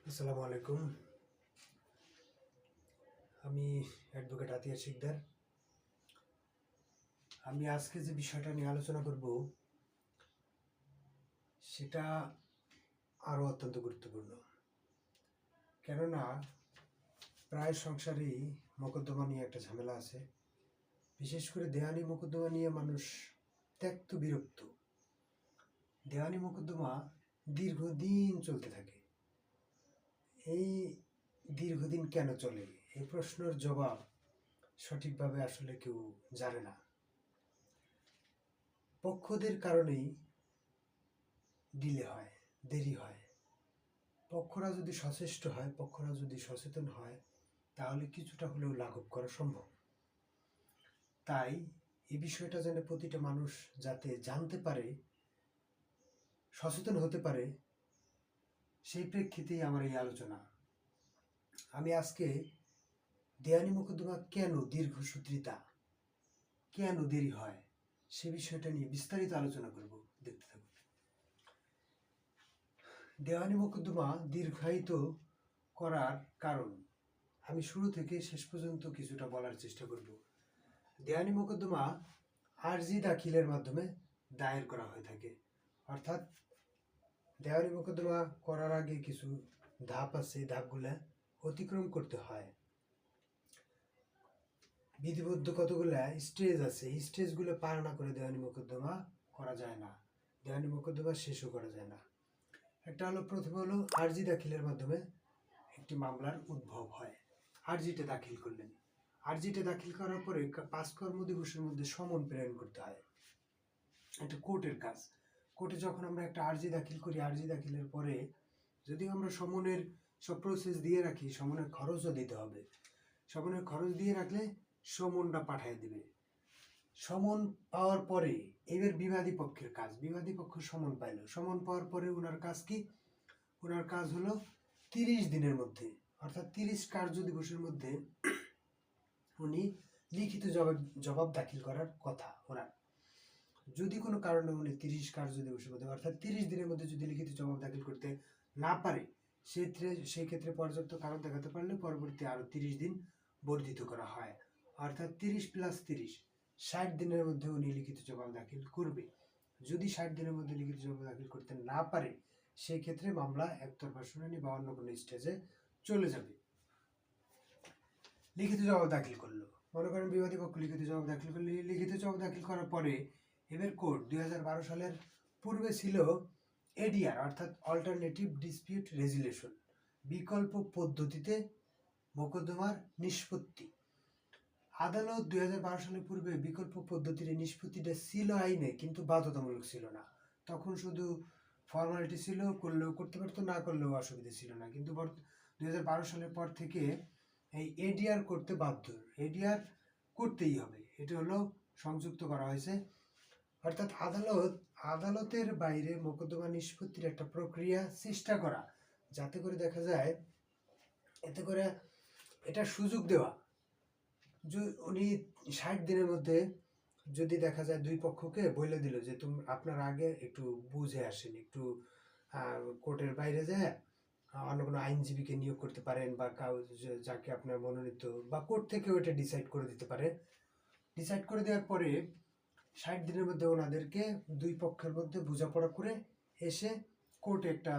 আসসালামু আলাইকুম। আমি অ্যাডভোকেট আতিয়া শিকদার। আমি আজকে যে বিষয়টা নিয়ে আলোচনা করব সেটা আরও অত্যন্ত গুরুত্বপূর্ণ। কেননা প্রায় সংসারেই মোকদ্দমা নিয়ে একটা ঝামেলা আছে। বিশেষ করে দেওয়ানি মোকদ্দমা নিয়ে মানুষ ত্যক্ত বিরক্ত। দেওয়ানি মোকদ্দমা দীর্ঘদিন চলতে থাকে। এই দীর্ঘদিন কেন চলে? এই প্রশ্নের জবাব সঠিকভাবে আসলে কেউ জানে না। পক্ষদের কারণেই ডিলে হয়, দেরি হয়। পক্ষরা যদি সচেষ্ট হয়, পক্ষরা যদি সচেতন হয়, তাহলে কিছুটা হলেও লাঘব করা সম্ভব। তাই এই বিষয়টা যেন প্রতিটা মানুষ যাতে জানতে পারে, সচেতন হতে পারে, সেই প্রেক্ষিতেই আমার এই আলোচনা। আমি আজকে দেওয়ানি মোকদ্দমা কেন দীর্ঘসূত্রিতা, কেন দেরি হয়, সে বিষয়টা নিয়ে বিস্তারিত আলোচনা করব। দেখতে থাকুন। দেওয়ানি মোকদ্দমা দীর্ঘায়িত করার কারণ আমি শুরু থেকে শেষ পর্যন্ত কিছুটা বলার চেষ্টা করব। দেওয়ানি মোকদ্দমা আরজি দাখিলের মাধ্যমে দায়ের করা হয়ে থাকে। অর্থাৎ দেওয়ানি মোকদ্দমা করার আগে কিছু ধাপ আছে, এই ধাপগুলো অতিক্রম করতে হয়। বিধিবদ্ধ কতগুলো স্টেজ আছে, এই স্টেজগুলো পার না করে দেওয়ানি মোকদ্দমা করা যায় না, দেওয়ানি মোকদ্দমা শেষও করা যায় না। একটা হলো, প্রথমে হলো আরজি দাখিলের মাধ্যমে একটি মামলার উদ্ভব হয়। আরজিটা দাখিল করলেন, আরজিটা দাখিল করার পরে 5 কর্মদিবসের মধ্যে সমন প্রেরণ করতে হয়। এটা কোর্টের কাজ। কোর্টে যখন আমরা একটা আরজি দাখিল করি, আরজি দাখিলের পরে যদি আমরা সমনের সব প্রসেস দিয়ে রাখি, সমনের খরচও দিতে হবে। সমনের খরচ দিয়ে রাখলে সমনটা পাঠিয়ে দেবে। সমন পাওয়ার পরে এবার বিবাদী পক্ষের কাজ। বিবাদী পক্ষ সমন পাইল, সমন পাওয়ার পরে ওনার কাজ কি? ওনার কাজ হলো 30 দিনের মধ্যে, অর্থাৎ 30 কার্য দিবসের মধ্যে উনি লিখিত জবাব দাখিল করার কথা ওনার। যদি কোনো কারণে উনি 30 কার্য দিবসের মধ্যে, অর্থাৎ 30 দিনের মধ্যে যদি লিখিত জবাব দাখিল করতে না পারে, সেই ক্ষেত্রে পর্যাপ্ত কারণ দেখাতে পারলে পরবর্তী আরও 30 দিন বর্ধিত করা হয়। অর্থাৎ 30 + 30 60 দিনের মধ্যে উনি লিখিত জবাব দাখিল করবে। যদি 60 দিনের মধ্যে লিখিত জবাব দাখিল করতে না পারে, সেই ক্ষেত্রে মামলা একতরফা শুনানি বা অন্য কোনো স্টেজে চলে যাবে। লিখিত জবাব দাখিল করলো, মনে করেন বিবাদী পক্ষ লিখিত জবাব দাখিল করলে, লিখিত জবাব দাখিল করার পরে এবার কোর্ট 2012 সালের পূর্বে ছিল এডিআর, অর্থাৎ অল্টারনেটিভ ডিসপিউট রেজুলেশন, বিকল্প পদ্ধতিতে মোকদ্দমার নিষ্পত্তি। আদালত 2012 সালের পূর্বে বিকল্প পদ্ধতির নিষ্পত্তিটা ছিল আইনে, কিন্তু বাধ্যতামূলক ছিল না। তখন শুধু ফর্মালিটি ছিল, করলেও করতে পারতো, না করলেও অসুবিধা ছিল না। কিন্তু 2012 সালের পর থেকে এই এডিআর করতে বাধ্য, এডিআর করতেই হবে। এটা হলো সংযুক্ত করা হয়েছে। অর্থাৎ আদালতের বাইরে মোকদ্দমা নিষ্পত্তির একটা প্রক্রিয়া চেষ্টা করা, যাতে করে দেখা যায়, এতে করে এটা সুযোগ দেওয়া। উনি 60 দিনের মধ্যে যদি দেখা যায় দুই পক্ষকে বলে দিল যে আপনার আগে একটু বুঝে আসেন, একটু কোর্টের বাইরে যায় অন্য কোনো আইনজীবীকে নিয়োগ করতে পারেন, বা যাকে আপনার মনোনীত, বা কোর্ট থেকে ওইটা ডিসাইড করে দিতে পারে। ডিসাইড করে দেওয়ার পরে 60 দিনের মধ্যে ওনাদেরকে দুই পক্ষের মধ্যে বোঝাপড়া করে এসে কোর্টে একটা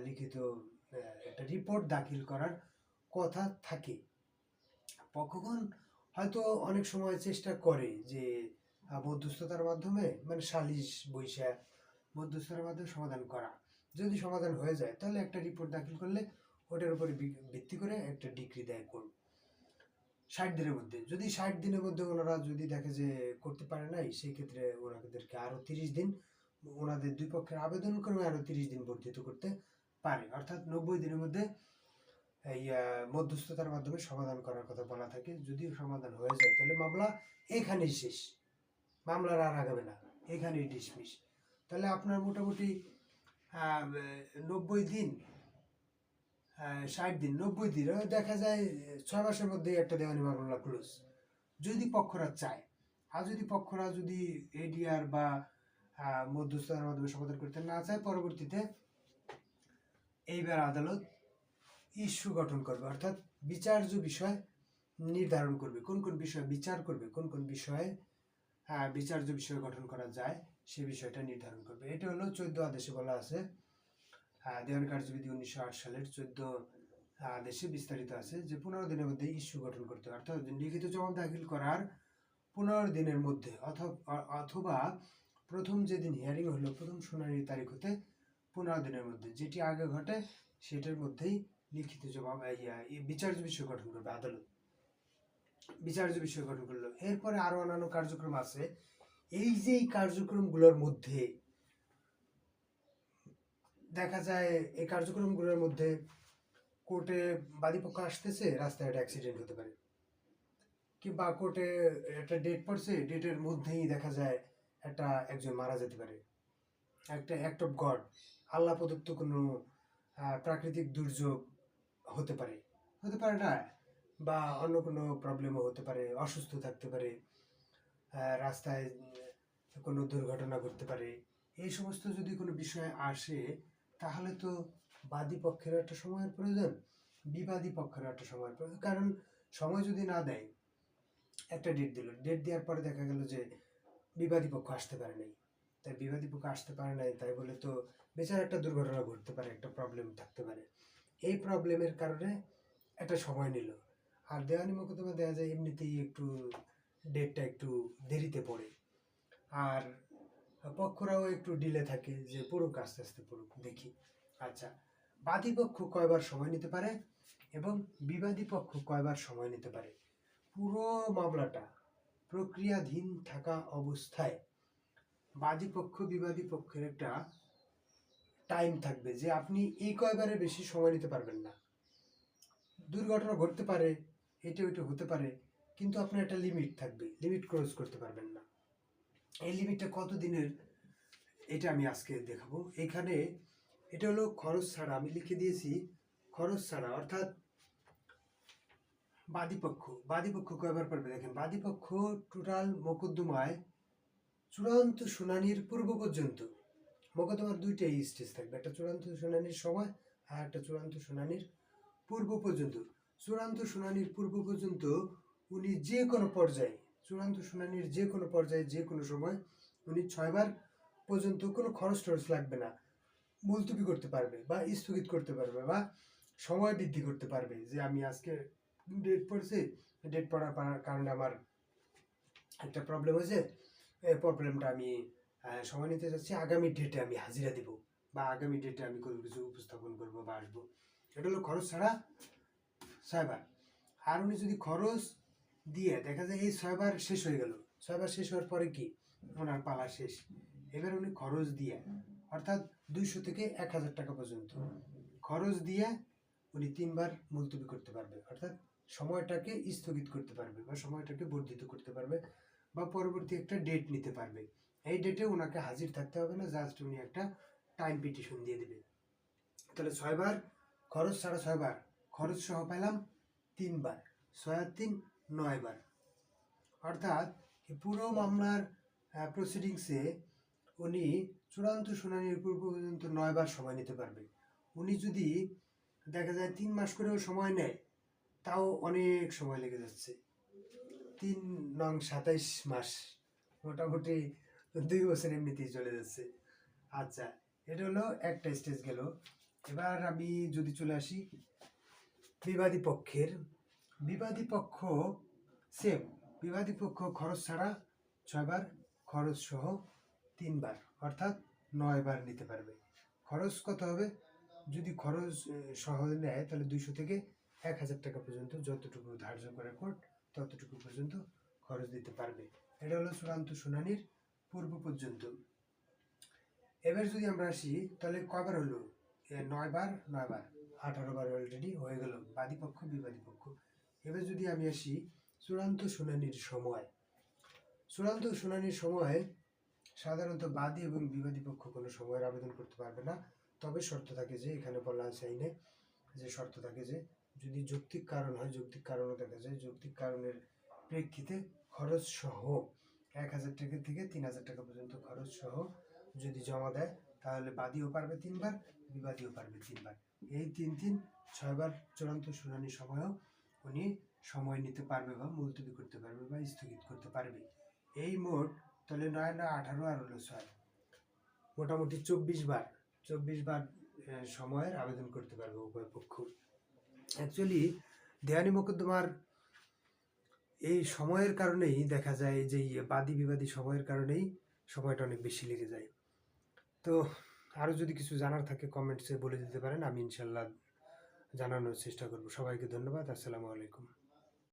লিখিত একটা রিপোর্ট দাখিল করার কথা থাকে। পক্ষগণ হয়তো অনেক সময় চেষ্টা করে যে মধ্যস্থতার মাধ্যমে, মানে সালিশ বৈশা মধ্যস্থতার মাধ্যমে সমাধান করা। যদি সমাধান হয়ে যায়, তাহলে একটা রিপোর্ট দাখিল করলে ওটার উপরে ভিত্তি করে একটা ডিক্রি দেয় কোর্ট 60 দিনের মধ্যে। যদি 60 দিনের মধ্যে ওনারা যদি দেখে যে করতে পারে নাই, সেই ক্ষেত্রে ওনাদেরকে আরও 30 দিন, ওনাদের দুই পক্ষের আবেদন করে আরও 30 দিন বর্ধিত করতে পারে। অর্থাৎ 90 দিনের মধ্যে এই মধ্যস্থতার মাধ্যমে সমাধান করার কথা বলা থাকে। যদি সমাধান হয়ে যায়, তাহলে মামলা এখানেই শেষ, মামলার আর আগাবে না, এখানেই ডিসমিস। তাহলে আপনার মোটামুটি 90 দিন, 60 দিন, 90 দিন, দেখা যায় 6 মাসের মধ্যে একটা দেওয়ানি মামলা ক্লোজ, যদি পক্ষরা চায়। আর যদি পক্ষরা যদি এডিআর বা মধ্যস্থতার মাধ্যমে সমাধান করতে না চায়, পরবর্তীতে এইবার আদালত ইস্যু গঠন করবে, অর্থাৎ বিচার্য বিষয় নির্ধারণ করবে, কোন কোন বিষয় বিচার করবে, কোন কোন বিষয়ে বিচার্য বিষয় গঠন করা যায় সে বিষয়টা নির্ধারণ করবে। এটা হলো 14 আদেশে বলা আছে। দেওয়ানি কার্যবিধি 1908 সালের 14 আদেশে বিস্তারিত আছে যে 15 দিনের মধ্যে ইস্যু গঠন করতে হবে, অর্থাৎ লিখিত জবাব দাখিল করার 15 দিনের মধ্যে অথবা প্রথম যেদিন হিয়ারিং হলো, প্রথম শুনানির তারিখ হতে 15 দিনের মধ্যে, যেটি আগে ঘটে সেটার মধ্যেই লিখিত জবাব বিচার্য বিষয় গঠন করবে আদালত, বিচার্য বিষয় গঠন করলো। এরপরে আরো অন্যান্য কার্যক্রম আছে। এই যে এই কার্যক্রমগুলোর মধ্যে দেখা যায়, এই কার্যক্রমগুলোর মধ্যে কোর্টে বাদীপক্ষ আসতেছে, রাস্তায় একটা অ্যাক্সিডেন্ট হতে পারে, কিংবা কোর্টে একটা ডেট পড়ছে, ডেটের মধ্যেই দেখা যায় একজন মারা যেতে পারে, একটা অ্যাক্ট অফ গড, আল্লাহ প্রদত্ত কোনো প্রাকৃতিক দুর্যোগ হতে পারে না, বা অন্য কোনো প্রবলেমও হতে পারে, অসুস্থ থাকতে পারে, রাস্তায় কোনো দুর্ঘটনা ঘটতে পারে। এই সমস্ত যদি কোনো বিষয় আসে তাহলে তো বাদী পক্ষের একটা সময়ের প্রয়োজন, বিবাদী পক্ষের একটা সময়ের প্রয়োজন। কারণ সময় যদি না দেয়, একটা ডেট দিল, ডেট দেওয়ার পরে দেখা গেল যে বিবাদী পক্ষ আসতে পারে নাই, তাই বিবাদী পক্ষ আসতে পারে নাই তাই বলে তো বেচার একটা দুর্ঘটনা ঘটতে পারে, একটা প্রবলেম থাকতে পারে। এই প্রবলেমের কারণে একটা সময় নিল। আর দেওয়ানি মোকদ্দমা দেওয়া যায় এমনিতেই একটু ডেটটা একটু দেরিতে পড়ে, আর পক্ষরাও একটু ডিলে থাকে যে পড়ুক, আস্তে আস্তে পড়ুক, দেখি। আচ্ছা, বাদী পক্ষ কয়বার সময় নিতে পারে এবং বিবাদী পক্ষ কয়বার সময় নিতে পারে? পুরো মামলাটা প্রক্রিয়াধীন থাকা অবস্থায় বাদী পক্ষ বিবাদী পক্ষের একটা টাইম থাকবে যে আপনি এই কয়বারের বেশি সময় নিতে পারবেন না। দুর্ঘটনা ঘটতে পারে, এটা ওইটা হতে পারে, কিন্তু আপনার একটা লিমিট থাকবে, লিমিট ক্রস করতে পারবেন না। এই লিমিটটা কত দিনের, এটা আমি আজকে দেখাবো। এখানে এটা হলো খরচ ছাড়া, আমি লিখে দিয়েছি খরচ ছাড়া, অর্থাৎ বাদীপক্ষ কয়বার পারবে দেখেন। বাদীপক্ষ টোটাল মোকদ্দমায় চূড়ান্ত শুনানির পূর্ব পর্যন্ত, মোকদ্দমার দুইটাই স্টেজ থাকবে, একটা চূড়ান্ত শুনানির সময় আর একটা চূড়ান্ত শুনানির পূর্ব পর্যন্ত। চূড়ান্ত শুনানির পূর্ব পর্যন্ত উনি যে কোনো পর্যায়ে, চূড়ান্ত শুনানির যে কোনো পর্যায়ে যে কোনো সময় উনি 6 বার পর্যন্ত কোনো খরচ টরচ লাগবে না, মুলতবি করতে পারবে বা স্থগিত করতে পারবে বা সময় বৃদ্ধি করতে পারবে, যে আমি আজকে ডেট পড়ছে, ডেট পড়ার কারণে আমার একটা প্রবলেম হয়েছে, এই প্রবলেমটা আমি সময় নিতে যাচ্ছি, আগামী ডেটে আমি হাজিরা দেব বা আগামী ডেটে আমি কোনো কিছু উপস্থাপন করবো বা আসবো। এটা হলো খরচ ছাড়া 6 বার। আর উনি যদি খরচ দিয়ে দেখা যায় এই 6 বার শেষ হয়ে গেল, 6 বার শেষ হওয়ার পরে কি ওনার পালা শেষ, এবার উনি খরচ দিয়ে, অর্থাৎ 200 থেকে 1000 টাকা পর্যন্ত খরচ দিয়ে উনি 3 বার মুলতবি করতে পারবে, অর্থাৎ সময়টাকে স্থগিত করতে পারবে বা সময়টাকে বর্ধিত করতে পারবে বা পরবর্তী একটা ডেট নিতে পারবে। এই ডেটে ওনাকে হাজির থাকতে হবে না, জাস্ট উনি একটা টাইম পিটিশন দিয়ে দেবে। তাহলে 6 বার, খরচ ছাড়া 6 বার, খরচ সহ পেলাম 3 বার, 6 আর 3 9 বার। অর্থাৎ পুরো মামলার প্রসিডিংসে উনি চূড়ান্ত শুনানির পূর্ব পর্যন্ত 9 বার সময় নিতে পারবে। উনি যদি দেখা যায় 3 মাস করেও সময় নেয়, তাও অনেক সময় লেগে যাচ্ছে, 3 নং 27 মাস, মোটামুটি 2 বছর এমনিতেই চলে যাচ্ছে। আচ্ছা, এটা হলো একটা স্টেজ গেল। এবার আমি যদি চলে আসি বিবাদী পক্ষের, বিবাদী পক্ষ সেম, বিবাদী পক্ষ খরচ ছাড়া 6 বার, খরচ সহ 3 বার, অর্থাৎ 9 বার নিতে পারবে। খরচ কত হবে, যদি খরচ সহ নেয় তাহলে 200 থেকে 1000 টাকা পর্যন্ত, যতটুকু ধার্য করে কোর্ট ততটুকু পর্যন্ত খরচ দিতে পারবে। এটা হলো চূড়ান্ত শুনানির পূর্ব পর্যন্ত। এবার যদি আমরা আসি তাহলে কয়বার হলো, 9 বার 9 বার 18 বার অলরেডি হয়ে গেল বাদী পক্ষ বিবাদী পক্ষ। এবার যদি আমি আসি চূড়ান্ত শুনানির সময়, চূড়ান্ত শুনানির সময় সাধারণত বাদী এবং বিবাদী পক্ষ কোনো সময়ের আবেদন করতে পারবে না, তবে শর্ত থাকে যে, এখানে বলা আছে আইনে যে শর্ত থাকে যে যদি যৌক্তিক কারণ হয়, যৌক্তিক কারণও দেখা যায়, যৌক্তিক কারণের প্রেক্ষিতে খরচ সহ 1000 টাকা থেকে 3000 টাকা পর্যন্ত খরচ সহ যদি জমা দেয় তাহলে বাদীও পারবে 3 বার, বিবাদীও পারবে 3 বার। এই 3 3 6বার চূড়ান্ত শুনানির সময়ও উনি সময় নিতে পারবে বা মুলতবি করতে পারবে বা স্থগিত করতে পারবে। এই মোট তাহলে 9 না 18 আর হলো 6, মোটামুটি 24বার সময়ের আবেদন করতে পারবে উভয় পক্ষ। অ্যাকচুয়ালি দেওয়ানি মোকদ্দমার এই সময়ের কারণেই দেখা যায় যে বাদী বিবাদী সময়ের কারণেই সময়টা অনেক বেশি লেগে যায়। তো আরও যদি কিছু জানার থাকে কমেন্টসে বলে দিতে পারেন, আমি ইনশাল্লাহ জানানোর চেষ্টা করব। সবাইকে ধন্যবাদ। আসসালামু আলাইকুম।